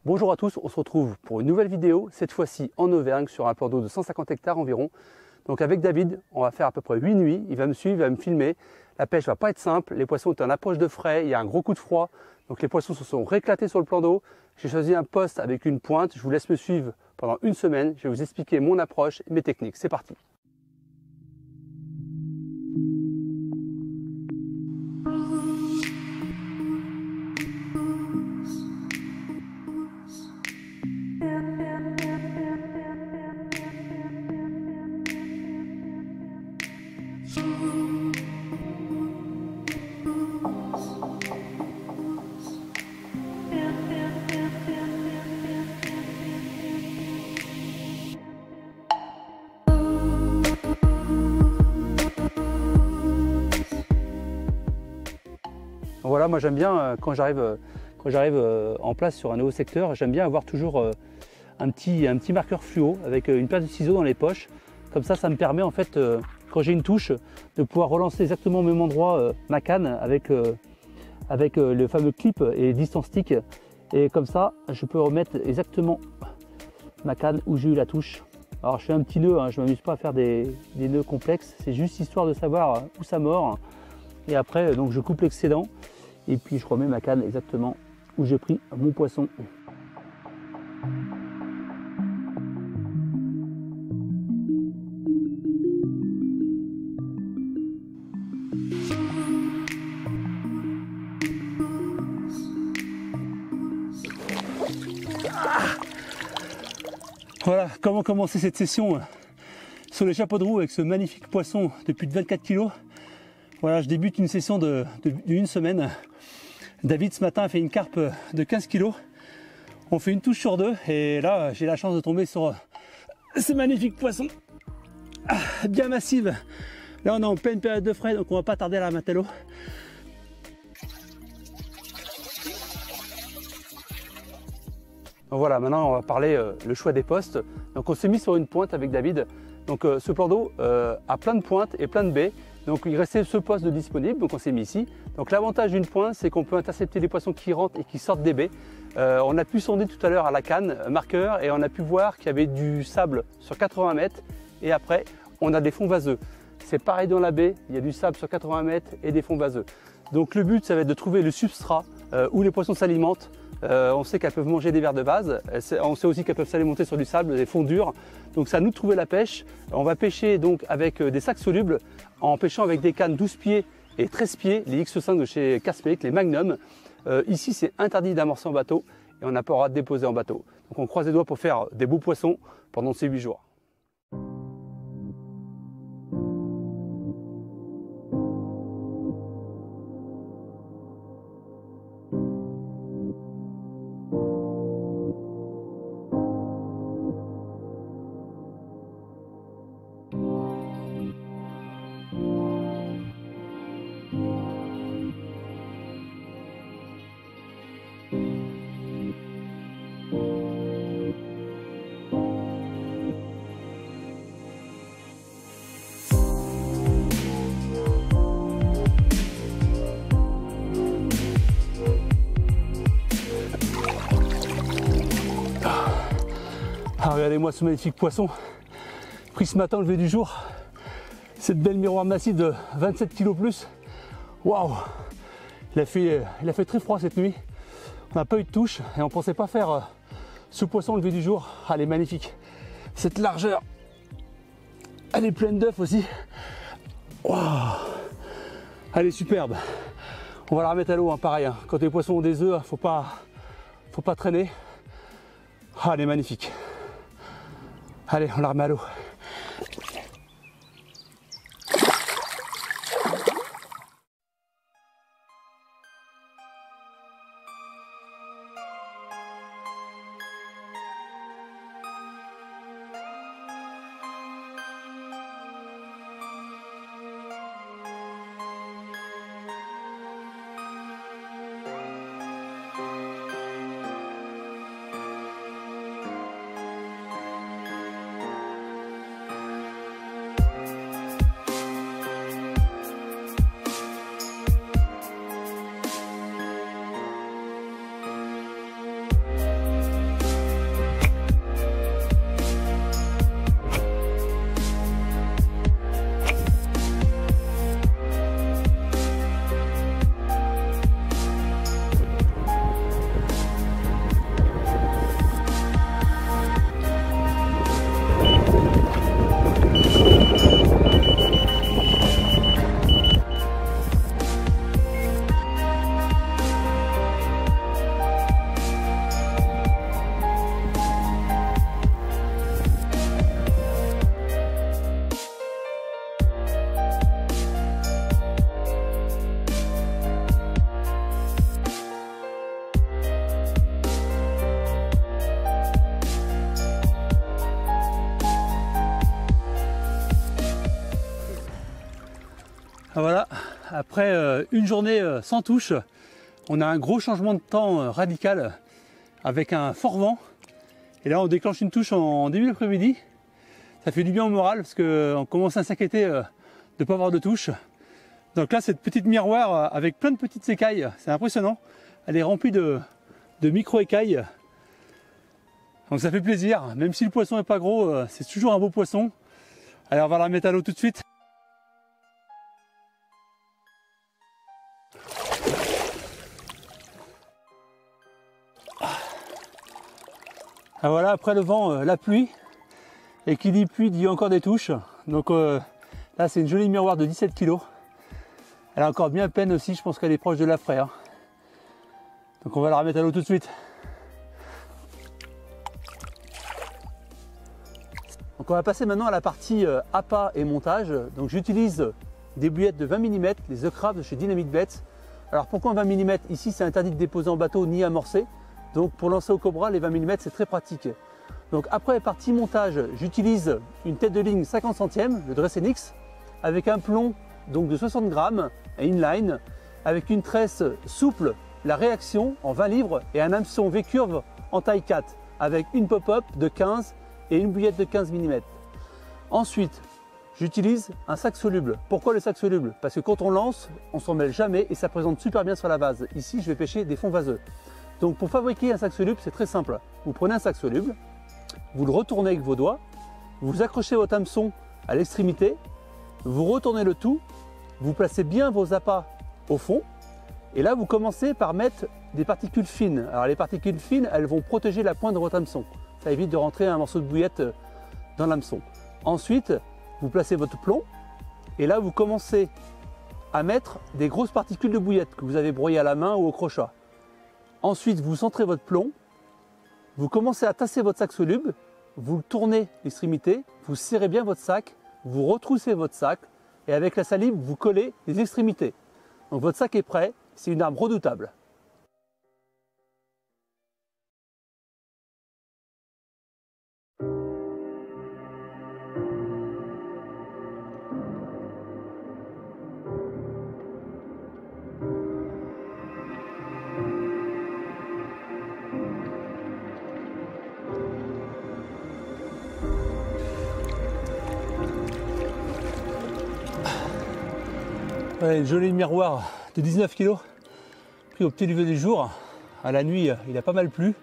Bonjour à tous, on se retrouve pour une nouvelle vidéo, cette fois-ci en Auvergne sur un plan d'eau de 150 hectares environ. Donc avec David, on va faire à peu près 8 nuits, il va me suivre, il va me filmer. La pêche va pas être simple, les poissons sont en approche de frais, il y a un gros coup de froid, donc les poissons se sont rééclatés sur le plan d'eau. J'ai choisi un poste avec une pointe, je vous laisse me suivre pendant une semaine, je vais vous expliquer mon approche et mes techniques, c'est parti. Voilà, moi j'aime bien quand j'arrive en place sur un nouveau secteur, j'aime bien avoir toujours un petit marqueur fluo avec une paire de ciseaux dans les poches. Comme ça me permet en fait, quand j'ai une touche, de pouvoir relancer exactement au même endroit ma canne avec le fameux clip et distance stick. Et comme ça, je peux remettre exactement ma canne où j'ai eu la touche. Alors je fais un petit nœud, hein, je ne m'amuse pas à faire des nœuds complexes, c'est juste histoire de savoir où ça mord. Et après, donc je coupe l'excédent et puis je remets ma canne exactement où j'ai pris mon poisson. Voilà, comment commencer cette session sur les chapeaux de roue avec ce magnifique poisson de plus de 24 kg. Voilà, je débute une session d'une semaine. David ce matin a fait une carpe de 15 kg. On fait une touche sur deux et là j'ai la chance de tomber sur ces magnifiques poissons bien massives. Là on est en pleine période de frais, donc on va pas tarder à la remettre à l'eau. Voilà, maintenant on va parler le choix des postes. Donc on s'est mis sur une pointe avec David. Donc ce plan d'eau a plein de pointes et plein de baies. Donc il restait ce poste de disponible, donc on s'est mis ici. Donc l'avantage d'une pointe, c'est qu'on peut intercepter les poissons qui rentrent et qui sortent des baies. On a pu sonder tout à l'heure à la canne marqueur et on a pu voir qu'il y avait du sable sur 80 mètres et après on a des fonds vaseux. C'est pareil dans la baie, il y a du sable sur 80 mètres et des fonds vaseux. Donc le but, ça va être de trouver le substrat où les poissons s'alimentent. On sait qu'elles peuvent manger des vers de vase, on sait aussi qu'elles peuvent s'alimenter sur du sable, des fonds durs. Donc c'est à nous de trouver la pêche. On va pêcher donc avec des sacs solubles, en pêchant avec des cannes 12 pieds et 13 pieds, les X5 de chez Caspec, les Magnum. Ici c'est interdit d'amorcer en bateau et on n'a pas le droit de déposer en bateau. Donc on croise les doigts pour faire des beaux poissons pendant ces 8 jours. Ah, regardez-moi ce magnifique poisson, pris ce matin au lever du jour, cette belle miroir massive de 27 kg plus. Waouh, il a fait très froid cette nuit, on n'a pas eu de touche et on ne pensait pas faire ce poisson au lever du jour. Ah, elle est magnifique, cette largeur, elle est pleine d'œufs aussi. Waouh, elle est superbe. On va la remettre à l'eau, hein, pareil, hein. Quand les poissons ont des œufs, faut pas traîner. Ah, elle est magnifique. Allez, on la remet à l'eau. Voilà, après une journée sans touche, on a un gros changement de temps radical avec un fort vent. Et là on déclenche une touche en début d'après-midi. Ça fait du bien au moral parce qu'on commence à s'inquiéter de ne pas avoir de touche. Donc là cette petite miroir avec plein de petites écailles, c'est impressionnant. Elle est remplie de micro-écailles. Donc ça fait plaisir, même si le poisson n'est pas gros, c'est toujours un beau poisson. Allez, on va la mettre à l'eau tout de suite. Ah voilà, après le vent, la pluie. Et qui dit pluie dit encore des touches. Donc là c'est une jolie miroir de 17 kg. Elle a encore bien à peine aussi, je pense qu'elle est proche de la fraie. Hein. Donc on va la remettre à l'eau tout de suite. Donc on va passer maintenant à la partie appât et montage. Donc j'utilise des bouillettes de 20 mm, les The Craft de chez Dynamite Baits. Alors pourquoi 20 mm? Ici c'est interdit de déposer en bateau ni amorcer. Donc pour lancer au cobra, les 20 mm c'est très pratique. Donc après la partie montage, j'utilise une tête de ligne 50 centièmes, le Dressenix, avec un plomb donc de 60 grammes, un inline, avec une tresse souple, la réaction en 20 livres et un hameçon V-curve en taille 4, avec une pop-up de 15 et une bouillette de 15 mm. Ensuite, j'utilise un sac soluble. Pourquoi le sac soluble? Parce que quand on lance, on s'en mêle jamais et ça présente super bien sur la vase. Ici, je vais pêcher des fonds vaseux. Donc pour fabriquer un sac soluble, c'est très simple. Vous prenez un sac soluble, vous le retournez avec vos doigts, vous accrochez votre hameçon à l'extrémité, vous retournez le tout, vous placez bien vos appâts au fond, et là vous commencez par mettre des particules fines. Alors les particules fines, elles vont protéger la pointe de votre hameçon. Ça évite de rentrer un morceau de bouillette dans l'hameçon. Ensuite, vous placez votre plomb, et là vous commencez à mettre des grosses particules de bouillette que vous avez broyées à la main ou au crochat. Ensuite, vous centrez votre plomb, vous commencez à tasser votre sac soluble, vous tournez l'extrémité, vous serrez bien votre sac, vous retroussez votre sac et avec la salive, vous collez les extrémités. Donc votre sac est prêt, c'est une arme redoutable. Voilà une jolie miroir de 19 kg, pris au petit lever du jour. À la nuit, il a pas mal plu.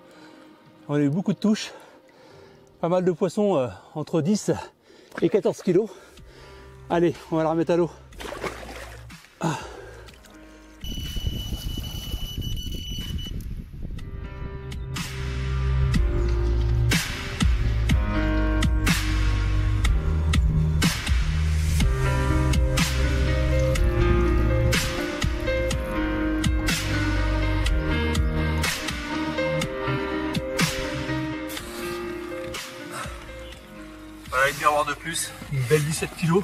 On a eu beaucoup de touches, pas mal de poissons entre 10 et 14 kg. Allez, on va la remettre à l'eau. Voilà une miroir de plus, une belle 17 kg.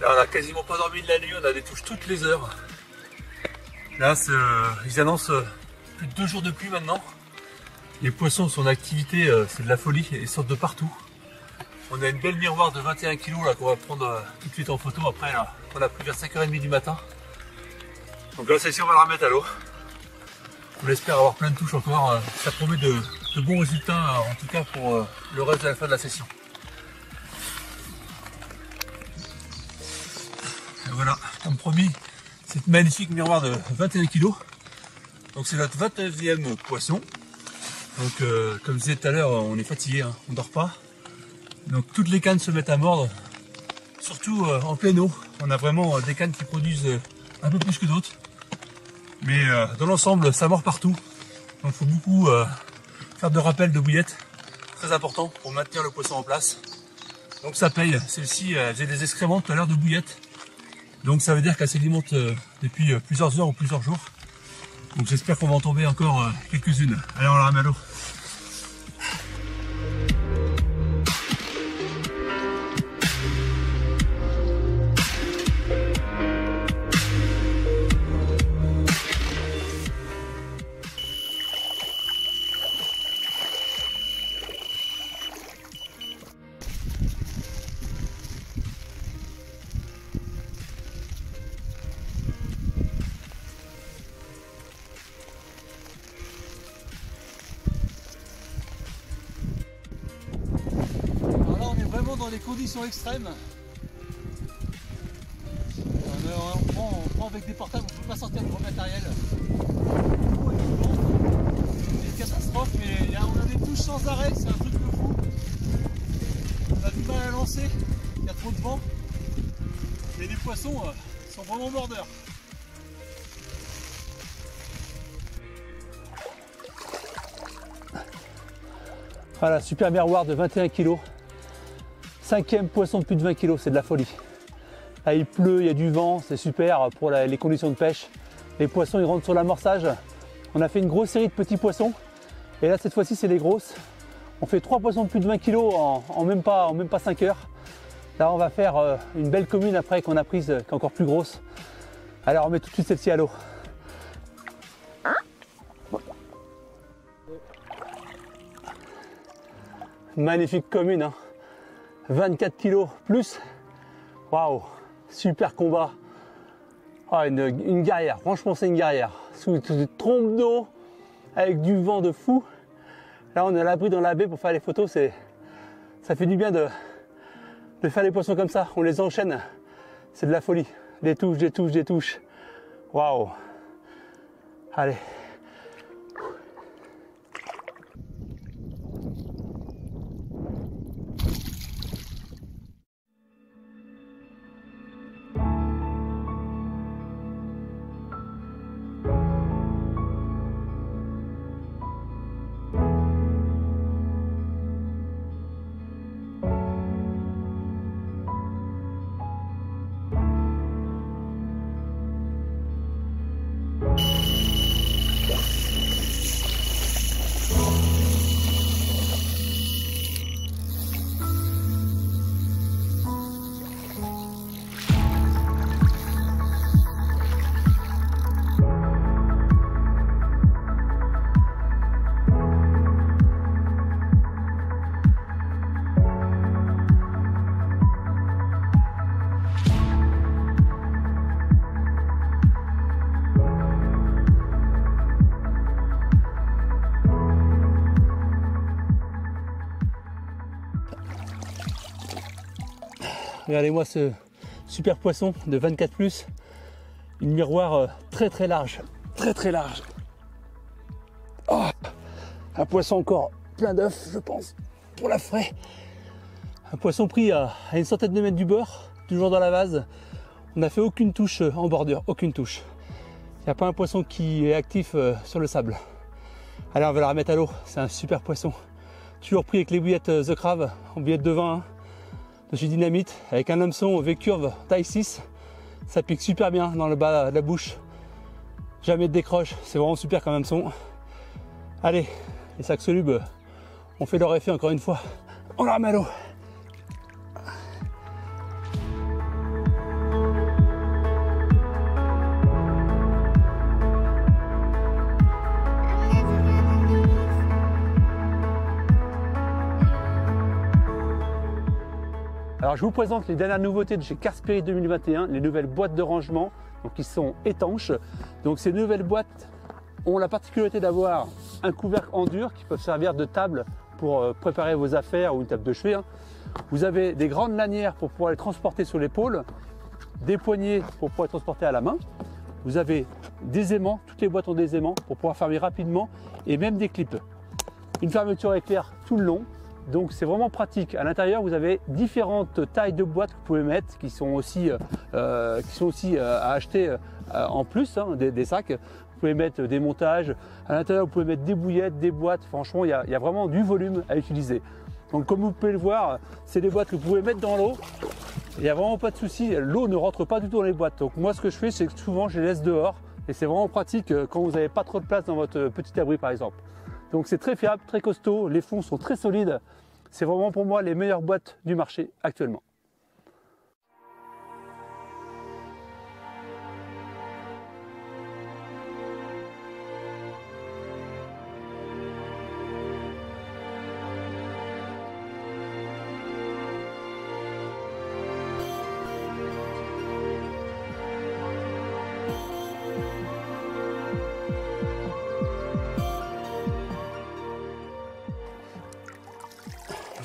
Là on a quasiment pas dormi de la nuit, on a des touches toutes les heures. Là ils annoncent plus de 2 jours de pluie maintenant. Les poissons sont en activité, c'est de la folie, ils sortent de partout. On a une belle miroir de 21 kg là qu'on va prendre tout de suite en photo après là. On a pris vers 5h30 du matin. Donc là celle-ci on va la remettre à l'eau. On espère avoir plein de touches encore, ça promet de bons résultats en tout cas pour le reste de la fin de la session. Et voilà, comme promis, cette magnifique miroir de 21 kg. Donc c'est notre 29e poisson. Donc comme je disais tout à l'heure, on est fatigué, hein, on dort pas. Donc toutes les cannes se mettent à mordre, surtout en pleine eau. On a vraiment des cannes qui produisent un peu plus que d'autres. Mais dans l'ensemble, ça mord partout. Donc il faut beaucoup faire de rappel de bouillettes. Très important pour maintenir le poisson en place. Donc ça paye. Celle-ci, j'ai des excréments tout à l'heure de bouillettes. Donc ça veut dire qu'elle s'alimente depuis plusieurs heures ou plusieurs jours. Donc j'espère qu'on va en tomber encore quelques-unes. Allez, on la remet à l'eau. dans des conditions extrêmes. On prend avec des portables, on ne peut pas sortir de gros matériel. C'est une catastrophe, mais on a des touches sans arrêt, c'est un truc de fou. On a du mal à lancer, il y a trop de vent. Et les poissons sont vraiment mordeurs. Voilà, super miroir de 21 kg. 5e poisson de plus de 20 kg, c'est de la folie. Là, il pleut, il y a du vent, c'est super pour les conditions de pêche. Les poissons, ils rentrent sur l'amorçage. On a fait une grosse série de petits poissons. Et là, cette fois-ci, c'est les grosses. On fait 3 poissons de plus de 20 kg en même pas 5 heures. Là, on va faire une belle commune après qu'on a prise, qui est encore plus grosse. Alors, on met tout de suite celle-ci à l'eau. Magnifique commune, hein. 24 kg plus. Waouh, super combat. Ah, une guerrière, franchement c'est une guerrière. Sous une trompe d'eau, avec du vent de fou. Là on est à l'abri dans la baie pour faire les photos. Ça fait du bien de faire les poissons comme ça. On les enchaîne, c'est de la folie. Des touches, des touches, des touches. Waouh. Allez. Regardez-moi ce super poisson de 24 plus, une miroir très très large, très large. Oh, un poisson encore plein d'œufs, je pense, pour la frais. Un poisson pris à une centaine de mètres du bord, toujours dans la vase. On n'a fait aucune touche en bordure, aucune touche. Il n'y a pas un poisson qui est actif sur le sable. Allez, on va la remettre à l'eau, c'est un super poisson. Toujours pris avec les bouillettes The Crave, en bouillette de vin. Dessus dynamite avec un hameçon V-curve taille 6, ça pique super bien dans le bas de la bouche, jamais de décroche, c'est vraiment super comme hameçon. Allez, les sacs solubles ont fait leur effet encore une fois, on la remet à l'eau. Alors je vous présente les dernières nouveautés de chez Carspirit 2021, les nouvelles boîtes de rangement, donc qui sont étanches. Donc ces nouvelles boîtes ont la particularité d'avoir un couvercle en dur qui peut servir de table pour préparer vos affaires ou une table de chevet. Vous avez des grandes lanières pour pouvoir les transporter sur l'épaule, des poignées pour pouvoir les transporter à la main. Vous avez des aimants, toutes les boîtes ont des aimants pour pouvoir fermer rapidement et même des clips. Une fermeture éclair tout le long. Donc c'est vraiment pratique. À l'intérieur, vous avez différentes tailles de boîtes que vous pouvez mettre, qui sont aussi à acheter en plus, des sacs. Vous pouvez mettre des montages. À l'intérieur, vous pouvez mettre des bouillettes, des boîtes. Franchement, il y a vraiment du volume à utiliser. Donc comme vous pouvez le voir, c'est des boîtes que vous pouvez mettre dans l'eau. Il n'y a vraiment pas de souci. L'eau ne rentre pas du tout dans les boîtes. Donc moi, ce que je fais, c'est que souvent, je les laisse dehors. Et c'est vraiment pratique quand vous n'avez pas trop de place dans votre petit abri, par exemple. Donc c'est très fiable, très costaud, les fonds sont très solides. C'est vraiment pour moi les meilleures boîtes du marché actuellement.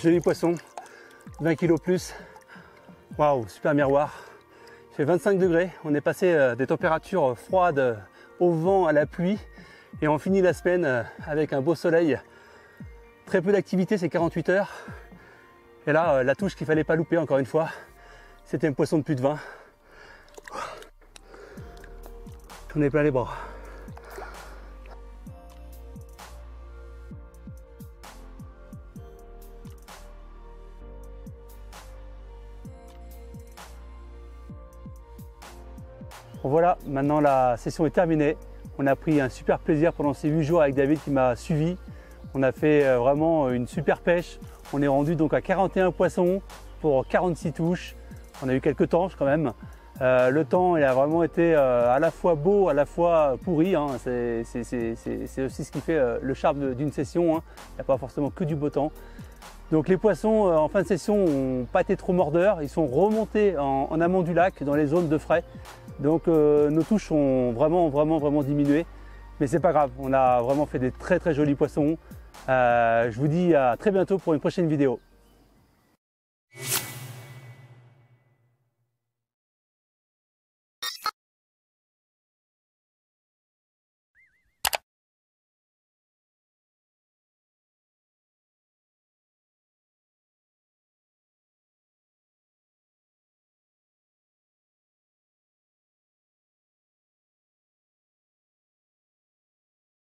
Joli poisson, 20 kg plus. Waouh, super miroir. Il fait 25 degrés. On est passé des températures froides au vent, à la pluie. Et on finit la semaine avec un beau soleil. Très peu d'activité, c'est 48 heures. Et là, la touche qu'il fallait pas louper encore une fois, c'était un poisson de plus de 20. J'en ai plein les bras. Bon, voilà, maintenant la session est terminée. On a pris un super plaisir pendant ces 8 jours avec David qui m'a suivi. On a fait vraiment une super pêche. On est rendu donc à 41 poissons pour 46 touches. On a eu quelques tanches quand même. Le temps il a vraiment été à la fois beau, à la fois pourri. Hein. C'est aussi ce qui fait le charme d'une session. Hein. Il n'y a pas forcément que du beau temps. Donc les poissons en fin de session n'ont pas été trop mordeurs. Ils sont remontés en amont du lac dans les zones de frais. Donc nos touches ont vraiment diminué. Mais c'est pas grave, on a vraiment fait des très jolis poissons. Je vous dis à très bientôt pour une prochaine vidéo.